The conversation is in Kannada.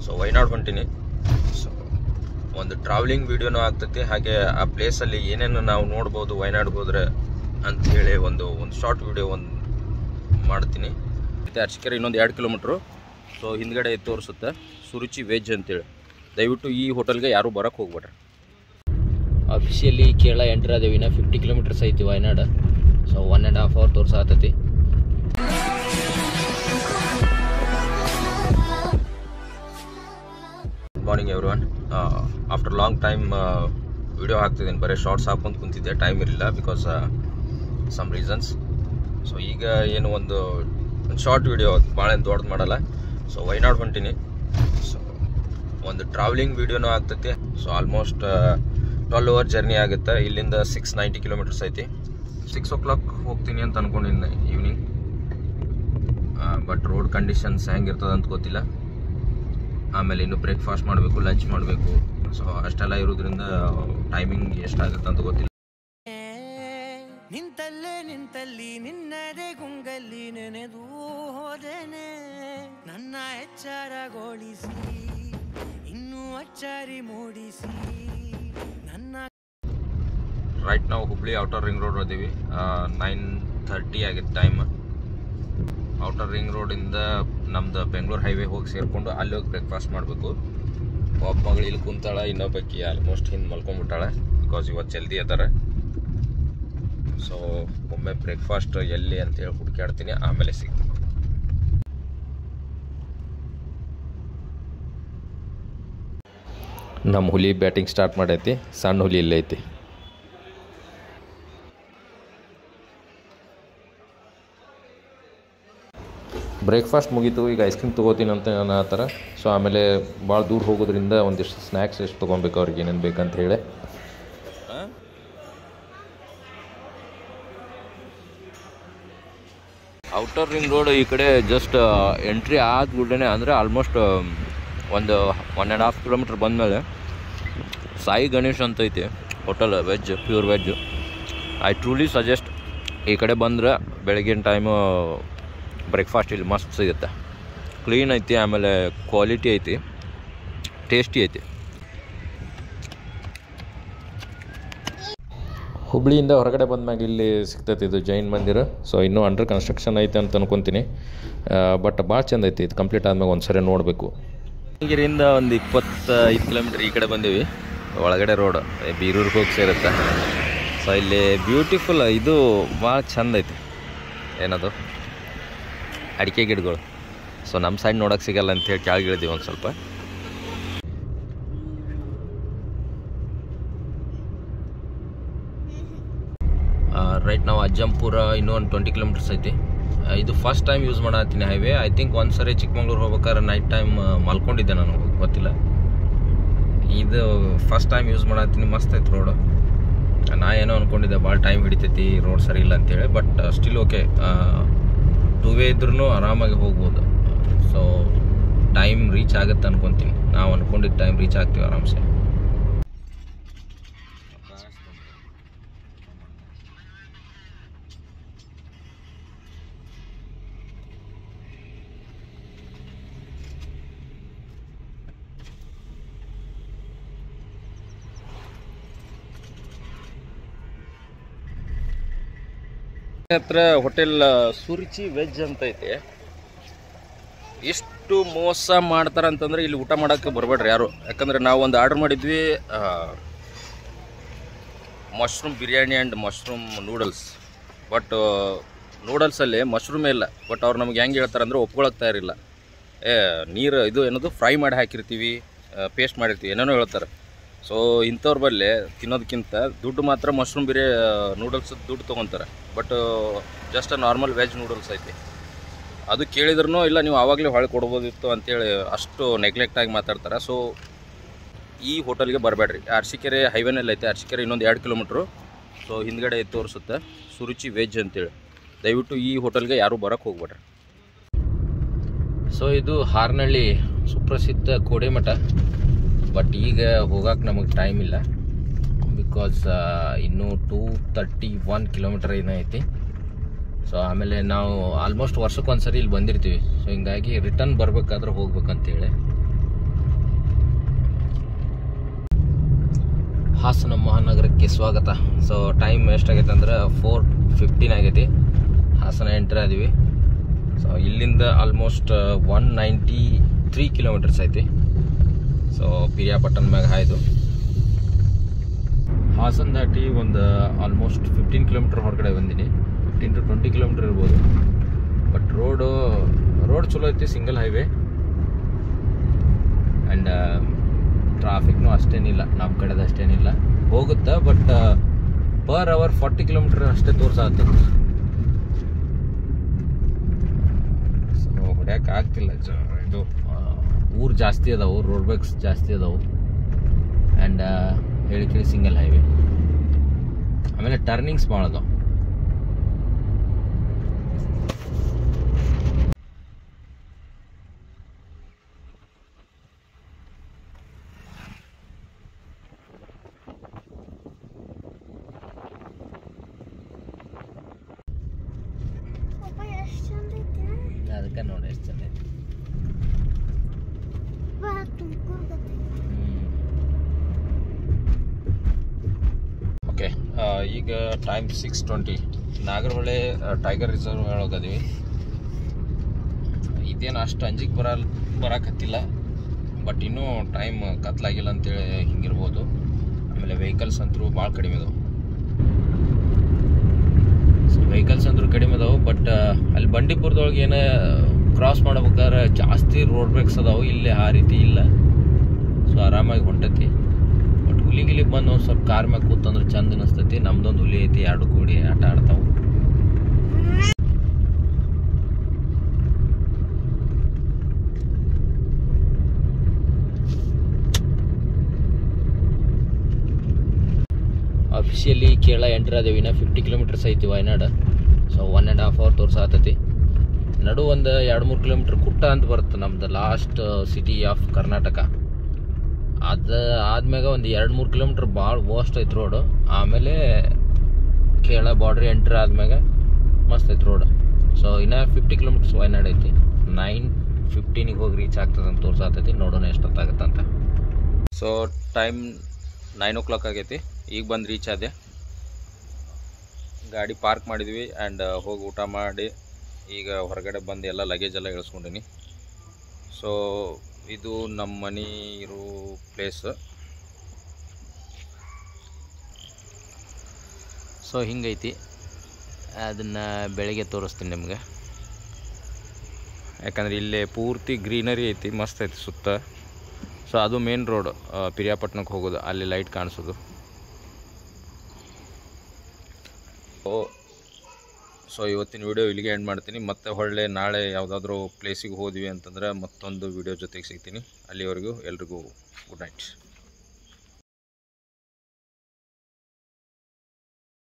ಸೊ ವೈನಾಡ್ ಹೊಂಟೀನಿ. ಸೊ ಒಂದು ಟ್ರಾವೆಲಿಂಗ್ ವಿಡಿಯೋನೂ ಆಗ್ತೈತಿ, ಹಾಗೆ ಆ ಪ್ಲೇಸಲ್ಲಿ ಏನೇನು ನಾವು ನೋಡ್ಬೋದು ವೈನಾಡ್ಗೆ ಹೋದ್ರೆ ಅಂಥೇಳಿ ಒಂದು ಶಾರ್ಟ್ ವಿಡಿಯೋ ಮಾಡ್ತೀನಿ. ಮತ್ತು ಅರ್ಚಿಕೆರೆ ಇನ್ನೊಂದು 2 ಕಿಲೋಮೀಟ್ರು. ಸೊ ಹಿಂದ್ಗಡೆ ತೋರಿಸುತ್ತೆ ಸುರುಚಿ ವೆಜ್ ಅಂತೇಳಿ. ದಯವಿಟ್ಟು ಈ ಹೋಟೆಲ್ಗೆ ಯಾರೂ ಬರೋಕ್ಕೆ ಹೋಗ್ಬೇಡ್ರಿ. ಅಫಿಷಿಯಲಿ ಕೇರಳ ಎಂಟ್ರ್ ಆದೇವಿ. 50 ಕಿಲೋಮೀಟರ್ಸ್ ಐತಿ ವಯನಾಡ್. ಸೊ 1.5 hour ತೋರ್ಸಾತೈತಿ. Good morning everyone. After long time video ಹಾಕ್ತಿದ್ದೀನಿ. ಬರೀ ಶಾರ್ಟ್ಸ್ ಹಾಕ್ಕೊಂಡು ಕುಂತಿದ್ದೆ, ಟೈಮ್ ಇರಲಿಲ್ಲ ಬಿಕಾಸ್ ಸಮ್ ರೀಸನ್ಸ್. ಸೊ ಈಗ ಏನು ಒಂದು ಶಾರ್ಟ್ ವಿಡಿಯೋ, ಭಾಳ ಏನು ದೊಡ್ಡದು ಮಾಡಲ್ಲ. ಸೊ ವೈನಾಡ್ ಹೊಂಟೀನಿ. ಸೊ ಒಂದು ಟ್ರಾವೆಲಿಂಗ್ ವಿಡಿಯೋನೂ ಆಗ್ತೈತಿ. ಸೊ ಆಲ್ಮೋಸ್ಟ್ 12 hour ಜರ್ನಿ ಆಗುತ್ತೆ. ಇಲ್ಲಿಂದ 690 ಕಿಲೋಮೀಟರ್ಸ್ ಐತಿ. 6 o'clock ಹೋಗ್ತೀನಿ ಅಂತ ಅನ್ಕೊಂಡಿದ್ದೆ ಈವ್ನಿಂಗ್. ಬಟ್ ರೋಡ್ ಕಂಡೀಷನ್ಸ್ ಹೆಂಗಿರ್ತದೆ ಅಂತ ಗೊತ್ತಿಲ್ಲ. ಆಮೇಲೆ ಇನ್ನು ಬ್ರೇಕ್ಫಾಸ್ಟ್ ಮಾಡಬೇಕು, ಲಂಚ್ ಮಾಡಬೇಕು. ಸೊ ಅಷ್ಟೆಲ್ಲ ಇರೋದ್ರಿಂದ ಟೈಮಿಂಗ್ ಎಷ್ಟಾಗುತ್ತೆ ಅಂತ ಗೊತ್ತಿಲ್ಲ. ನಿಂತಲ್ಲಿ ನಿನ್ನದೇ ಗುಂಗಲ್ಲಿ ನೆನೆದು ಹೋದೇನೆ, ನನ್ನ ಎಚ್ಚರಗೊಳಿಸಿ ಇನ್ನೂ ಅಚ್ಚರಿ ಮೂಡಿಸಿ ನನ್ನ. ರೈಟ್ ನಾವು ಹುಬ್ಳಿ ಔಟರ್ ರಿಂಗ್ ರೋಡ್ ಓದೀವಿ. 9:30 ಆಗಿತ್ತು ಟೈಮ್. ಔಟರ್ ರಿಂಗ್ ರೋಡಿಂದ ನಮ್ದು ಬೆಂಗಳೂರು ಹೈವೇ ಹೋಗಿ ಸೇರಿಕೊಂಡು ಅಲ್ಲಿ ಹೋಗಿ ಬ್ರೇಕ್ಫಾಸ್ಟ್ ಮಾಡಬೇಕು. ಒಬ್ಬ ಮಗಳು ಇಲ್ಲಿ ಕುಂತಾಳ, ಇನ್ನೊಬ್ಬಕ್ಕಿ ಆಲ್ಮೋಸ್ಟ್ ಹಿಂದೆ ಮಲ್ಕೊಂಡ್ಬಿಟ್ಟಾಳೆ ಬಿಕಾಸ್ ಇವತ್ತು ಜಲ್ದಿ ಅದಾರೆ. ಸೊ ಒಮ್ಮೆ ಬ್ರೇಕ್ಫಾಸ್ಟ್ ಎಲ್ಲಿ ಅಂತೇಳಿ ಹುಡುಕಾಡ್ತೀನಿ, ಆಮೇಲೆ ಸಿಗ್ತೀನಿ. ನಮ್ಮ ಹುಲಿ ಬ್ಯಾಟಿಂಗ್ ಸ್ಟಾರ್ಟ್ ಮಾಡೈತಿ. ಸಣ್ಣ ಹುಲಿ ಇಲ್ಲೇ ಐತಿ. ಬ್ರೇಕ್ಫಾಸ್ಟ್ ಮುಗೀತು. ಈಗ ಐಸ್ ಕ್ರೀಮ್ ತೊಗೋತೀನಿ ಅಂತ ನಾನು ಆ ಥರ. ಸೊ ಆಮೇಲೆ ಭಾಳ ದೂರ ಹೋಗೋದ್ರಿಂದ ಒಂದಿಷ್ಟು ಸ್ನ್ಯಾಕ್ಸ್ ಎಷ್ಟು ತೊಗೊಬೇಕು, ಅವ್ರಿಗೆ ಏನೇನು ಬೇಕಂತ ಹೇಳಿ. ಔಟರ್ ರಿಂಗ್ ರೋಡ್ ಈ ಕಡೆ ಜಸ್ಟ್ ಎಂಟ್ರಿ ಆದ ಕೂಡಲೇ ಅಂದರೆ ಆಲ್ಮೋಸ್ಟ್ ಒಂದು 1.5 ಕಿಲೋಮೀಟ್ರ್ ಬಂದಮೇಲೆ ಸಾಯಿ ಗಣೇಶ್ ಅಂತ ಐತಿ hotel, veg, pure veg. I truly suggest ಈ ಕಡೆ ಬಂದ್ರೆ ಬೆಳಗಿನ ಟೈಮು ಬ್ರೇಕ್ಫಾಸ್ಟ್ ಇಲ್ಲಿ ಮಸ್ತ್ ಸಿಗುತ್ತೆ. ಕ್ಲೀನ್ ಐತಿ, ಆಮೇಲೆ ಕ್ವಾಲಿಟಿ ಐತಿ, ಟೇಸ್ಟಿ ಐತಿ. ಹುಬ್ಳಿಯಿಂದ ಹೊರಗಡೆ ಬಂದ್ಮ್ಯಾಗ ಇಲ್ಲಿ ಸಿಗ್ತೈತಿ ಇದು ಜೈನ್ ಮಂದಿರ. ಸೊ ಇನ್ನೂ ಅಂಡರ್ ಕನ್ಸ್ಟ್ರಕ್ಷನ್ ಐತೆ ಅಂತ ಅನ್ಕೊತೀನಿ. ಬಟ್ ಭಾಳ ಚೆಂದ ಐತಿ. ಇದು ಕಂಪ್ಲೀಟ್ ಆದ್ಮೇಲೆ ಒಂದು ಸರಿ ನೋಡಬೇಕು. ಗಿರಿಯಿಂದ ಒಂದು 25 ಕಿಲೋಮೀಟ್ರ್ ಈ ಕಡೆ ಬಂದೀವಿ. ಒಳಗಡೆ ರೋಡ್ ಬೀರೂರಿಗೆ ಹೋಗಿ ಸೇರುತ್ತೆ. ಸೊ ಇಲ್ಲಿ ಬ್ಯೂಟಿಫುಲ್, ಇದು ಭಾಳ ಚೆಂದ ಐತಿ. ಏನದು ಅಡಿಕೆ ಗಿಡಗಳು. ಸೊ ನಮ್ಮ ಸೈಡ್ ನೋಡೋಕೆ ಸಿಗಲ್ಲ ಅಂತೇಳಿ ಕೆಳಗೆ ಇಳಿದೀವಿ ಒಂದು ಸ್ವಲ್ಪ. ರೈಟ್ ನಾವು ಅಜ್ಜಂಪುರ ಇನ್ನೂ ಒಂದು 20 ಕಿಲೋಮೀಟರ್ಸ್ ಐತಿ. ಇದು ಫಸ್ಟ್ ಟೈಮ್ ಯೂಸ್ ಮಾಡತ್ತೀನಿ ಹೈವೇ. ಐ ಥಿಂಕ್ ಒಂದು ಸರಿ ಚಿಕ್ಕಮಂಗ್ಳೂರು ಹೋಗ್ಬೇಕಾದ್ರೆ ನೈಟ್ ಟೈಮ್ ಮಲ್ಕೊಂಡಿದ್ದೆ ನಾನು, ಗೊತ್ತಿಲ್ಲ. ಇದು ಫಸ್ಟ್ ಟೈಮ್ ಯೂಸ್ ಮಾಡತ್ತೀನಿ. ಮಸ್ತ್ ಐತೆ ರೋಡು. ನಾ ಏನೋ ಅಂದ್ಕೊಂಡಿದ್ದೆ ಭಾಳ ಟೈಮ್ ಹಿಡಿತೈತಿ, ರೋಡ್ ಸರಿ ಇಲ್ಲ ಅಂತೇಳಿ. But still okay. 2 ವೇ ಇದ್ರೂ ಆರಾಮಾಗಿ ಹೋಗ್ಬೋದು. ಸೊ ಟೈಮ್ ರೀಚ್ ಆಗುತ್ತೆ ಅನ್ಕೊತೀನಿ. ನಾವು ಅಂದ್ಕೊಂಡಿದ್ದ ಟೈಮ್ ರೀಚ್ ಆಗ್ತೀವಿ ಆರಾಮ್ಸೆ. ಹತ್ರ ಹೋಟೆಲ್ ಸುರುಚಿ ವೆಜ್ ಅಂತ ಐತೆ. ಎಷ್ಟು ಮೋಸ ಮಾಡ್ತಾರೆ ಅಂತಂದ್ರೆ ಇಲ್ಲಿ ಊಟ ಮಾಡೋಕ್ಕೆ ಬರಬೇಡ್ರಿ ಯಾರು. ಯಾಕಂದರೆ ನಾವು ಒಂದು ಆರ್ಡರ್ ಮಾಡಿದ್ವಿ, mushroom biryani and mushroom noodles. But ನೂಡಲ್ಸಲ್ಲಿ ಮಶ್ರೂಮೇ ಇಲ್ಲ. ಬಟ್ ಅವ್ರು ನಮ್ಗೆ ಹೆಂಗೆ ಹೇಳ್ತಾರೆ ಅಂದರೆ ಒಪ್ಕೊಳಕ್ಕೆ ತಯಾರಿಲ್ಲ. ನೀರು ಇದು ಏನದು ಫ್ರೈ ಮಾಡಿ ಹಾಕಿರ್ತೀವಿ, ಪೇಸ್ಟ್ ಮಾಡಿರ್ತೀವಿ, ಏನೇನೋ ಹೇಳ್ತಾರೆ. ಸೊ ಇಂಥವ್ರ ಬಲ್ಲಿ ತಿನ್ನೋದಕ್ಕಿಂತ ದುಡ್ಡು ಮಾತ್ರ ಮಶ್ರೂಮ್ ನೂಡಲ್ಸ್ ದುಡ್ಡು ತೊಗೊತಾರೆ. But just normal veg noodles ಐತಿ. ಅದು ಕೇಳಿದ್ರೂ ಇಲ್ಲ ನೀವು ಆವಾಗಲೇ ಹೊಳೆ ಕೊಡ್ಬೋದಿತ್ತು ಅಂತೇಳಿ ಅಷ್ಟು ನೆಗ್ಲೆಕ್ಟಾಗಿ ಮಾತಾಡ್ತಾರೆ. ಸೊ ಈ ಹೋಟೆಲ್ಗೆ ಬರಬೇಡ್ರಿ. ಅರಸೀಕೆರೆ ಹೈವೇನಲ್ಲಿ ಐತೆ. ಅರಸೀಕೆರೆ ಇನ್ನೊಂದು 2 ಕಿಲೋಮೀಟ್ರು. ಸೊ ಹಿಂದ್ಗಡೆ ತೋರಿಸುತ್ತೆ ಸುರುಚಿ ವೆಜ್ ಅಂತೇಳಿ. ದಯವಿಟ್ಟು ಈ ಹೋಟೆಲ್ಗೆ ಯಾರೂ ಬರೋಕ್ಕೆ ಹೋಗ್ಬೇಡ್ರಿ. ಸೊ ಇದು ಹಾರನಹಳ್ಳಿ ಸುಪ್ರಸಿದ್ಧ ಕೋಡಿಮಠ. ಬಟ್ ಈಗ ಹೋಗಕ್ಕೆ ನಮಗೆ ಟೈಮ್ ಇಲ್ಲ ಬಿಕಾಸ್ ಇನ್ನೂ 231 ಕಿಲೋಮೀಟರ್ ಏನೈತಿ. ಸೊ ಆಮೇಲೆ ನಾವು ಆಲ್ಮೋಸ್ಟ್ ವರ್ಷಕ್ಕೊಂದ್ಸರಿ ಇಲ್ಲಿ ಬಂದಿರ್ತೀವಿ. ಸೊ ಹಿಂಗಾಗಿ ರಿಟರ್ನ್ ಬರಬೇಕಾದ್ರೆ ಹೋಗ್ಬೇಕಂತೇಳಿ. ಹಾಸನ ಮಹಾನಗರಕ್ಕೆ ಸ್ವಾಗತ. ಸೊ ಟೈಮ್ ಎಷ್ಟಾಗೈತೆ ಅಂದ್ರೆ 4:15 ಆಗೈತಿ. ಹಾಸನ ಎಂಟ್ರ್ ಆದೀವಿ. ಸೊ ಇಲ್ಲಿಂದ ಆಲ್ಮೋಸ್ಟ್ 193 ಕಿಲೋಮೀಟರ್ಸ್ ಐತಿ. ಸೊ ಪಿರಿಯಾಪಟ್ಟಣ ಮ್ಯಾಗ ಹಾಯ್ದು ಹಾಸನ ದಾಟಿ ಒಂದು ಆಲ್ಮೋಸ್ಟ್ 15 ಕಿಲೋಮೀಟರ್ ಹೊರಗಡೆ ಬಂದೀನಿ. 15 to 20 ಕಿಲೋಮೀಟರ್ ಇರ್ಬೋದು. ಬಟ್ ರೋಡ್ ಚಲೋ ಐತಿ, ಸಿಂಗಲ್ ಹೈವೇ. ಆ್ಯಂಡ್ ಟ್ರಾಫಿಕ್ನು ಅಷ್ಟೇನಿಲ್ಲ, ನಮ್ಮ ಕಡೆದು ಅಷ್ಟೇನಿಲ್ಲ, ಹೋಗುತ್ತೆ. ಬಟ್ ಪರ್ ಅವರ್ 40 ಕಿಲೋಮೀಟರ್ ಅಷ್ಟೇ ತೋರ್ಸಾಗ್ತದೆ. ಸೊ ಹೊಡ್ಯಕ್ಕೆ ಆಗ್ತಿಲ್ಲ. ಇದು ಊರು ಜಾಸ್ತಿ ಅದಾವು, ರೋಡ್ ಬೈಕ್ಸ್ ಜಾಸ್ತಿ ಅದಾವು. ಆ್ಯಂಡ್ ಹೇಳಿ ಸಿಂಗಲ್ ಹೈವೇ. ಆಮೇಲೆ ಟರ್ನಿಂಗ್ಸ್ ಭಾಳ ಅದಾವೆ. ಅದಕ್ಕೆ ನೋಡಿ ಎಷ್ಟು ಚಂದ ಐತಿ. ಓಕೆ, ಈಗ ಟೈಮ್ 6:20. ನಾಗರಹೊಳೆ ಟೈಗರ್ ರಿಸರ್ವ್ ಒಳಗದೀವಿ. ಇದೇನು ಅಷ್ಟು ಅಂಜಿಗೆ ಬರಕತ್ತಿಲ್ಲ. ಬಟ್ ಇನ್ನೂ ಟೈಮ್ ಕತ್ಲಾಗಿಲ್ಲ ಅಂತೇಳಿ ಹಿಂಗಿರ್ಬೋದು. ಆಮೇಲೆ ವೆಹಿಕಲ್ಸ್ ಅಂತೂ ಭಾಳ ಕಡಿಮೆ ಅದಾವೆ. ವೆಹಿಕಲ್ಸ್ ಅಂದ್ರೂ ಕಡಿಮೆ ಅದಾವೆ. ಬಟ್ ಅಲ್ಲಿ ಬಂಡೀಪುರದೊಳಗೆ ಏನೇ ಕ್ರಾಸ್ ಮಾಡ್ಬೇಕಾದ್ರೆ ಜಾಸ್ತಿ ರೋಡ್ ಬ್ರೇಕ್ಸ್ ಅದಾವೆ. ಇಲ್ಲಿ ಆ ರೀತಿ ಇಲ್ಲ. ಸೊ ಆರಾಮಾಗಿ ಹೊಂಟೈತಿ. ಬಟ್ ಹುಲಿಗಿಲಿಗೆ ಬಂದು ಒಂದು ಸ್ವಲ್ಪ ಕಾರ್ ಮ್ಯಾಗ ಕೂತಂದ್ರೆ ಚಂದ ಅನಿಸ್ತೈತಿ. ನಮ್ದೊಂದು ಹುಲಿ ಐತಿ, ಎರಡು ಕೂಡಿ ಆಟ ಆಡ್ತಾವೆ. ಅಫಿಷಿಯಲಿ ಕೇರಳ ಎಂಟ್ರ್ ಆದೇವಿ. 50 ಕಿಲೋಮೀಟರ್ಸ್ ಐತಿ ವಯನಾಡು. So 1.5 hour ತೋರ್ಸಾತೈತಿ. ನಡು ಒಂದು 2-3 ಕಿಲೋಮೀಟ್ರ್ ಕುಟ್ಟ ಅಂತ ಬರುತ್ತೆ, ನಮ್ದು ಲಾಸ್ಟ್ ಸಿಟಿ ಆಫ್ ಕರ್ನಾಟಕ. ಅದು ಆದ್ಮ್ಯಾಗ ಒಂದು 2-3 ಕಿಲೋಮೀಟ್ರ್ ಭಾಳ ವರ್ಸ್ಟ್ ಐತಿ ರೋಡು. ಆಮೇಲೆ ಕೇರಳ ಬಾರ್ಡ್ರ್ ಎಂಟ್ರ್ ಆದ್ಮ್ಯಾಗ ಮಸ್ತ್ ಐತಿ ರೋಡ್. ಸೊ ಇನ್ನು 50 ಕಿಲೋಮೀಟರ್ಸ್ ವಯನಾಡು ಐತಿ. 9:15 ಹೋಗಿ ರೀಚ್ ಆಗ್ತದೆ ಅಂತ ತೋರ್ಸಾತೈತಿ. ನೋಡೋಣ ಎಷ್ಟೊತ್ತಾಗತ್ತಂತ. ಸೊ ಟೈಮ್ 9 o'clock ಆಗೈತಿ. ಈಗ ಬಂದು ರೀಚ್ ಆದೆ. ಗಾಡಿ ಪಾರ್ಕ್ ಮಾಡಿದ್ವಿ ಆ್ಯಂಡ್ ಹೋಗಿ ಊಟ ಮಾಡಿ ಈಗ ಹೊರಗಡೆ ಬಂದು ಎಲ್ಲ ಲಗೇಜ್ ಎಲ್ಲ ಇಳಿಸ್ಕೊಂಡೀನಿ. ಸೊ ಇದು ನಮ್ಮ ಮನೆ ಇರೋ ಪ್ಲೇಸ್. ಸೊ ಹಿಂಗೈತಿ. ಅದನ್ನು ಬೆಳಗ್ಗೆ ತೋರಿಸ್ತೀನಿ ನಿಮಗೆ. ಯಾಕಂದರೆ ಇಲ್ಲೇ ಪೂರ್ತಿ ಗ್ರೀನರಿ ಐತಿ, ಮಸ್ತ್ ಐತಿ ಸುತ್ತ. ಸೊ ಅದು ಮೇನ್ ರೋಡ್, ಪಿರಿಯಾಪಟ್ಟಣಕ್ಕೆ ಹೋಗೋದು. ಅಲ್ಲಿ ಲೈಟ್ ಕಾಣಿಸೋದು. ಸೊ ಇವತ್ತಿನ ವಿಡಿಯೋ ಇಲ್ಲಿಗೆ ಎಂಡ್ ಮಾಡ್ತೀನಿ. ಮತ್ತೆ ಹೊಳ್ಳೆ ನಾಳೆ ಯಾವುದಾದ್ರೂ ಪ್ಲೇಸಿಗೆ ಹೋದ್ವಿ ಅಂತಂದ್ರೆ ಮತ್ತೊಂದು ವಿಡಿಯೋ ಜೊತೆಗೆ ಸಿಗ್ತೀನಿ. ಅಲ್ಲಿವರೆಗೂ ಎಲ್ರಿಗೂ ಗುಡ್ ನೈಟ್.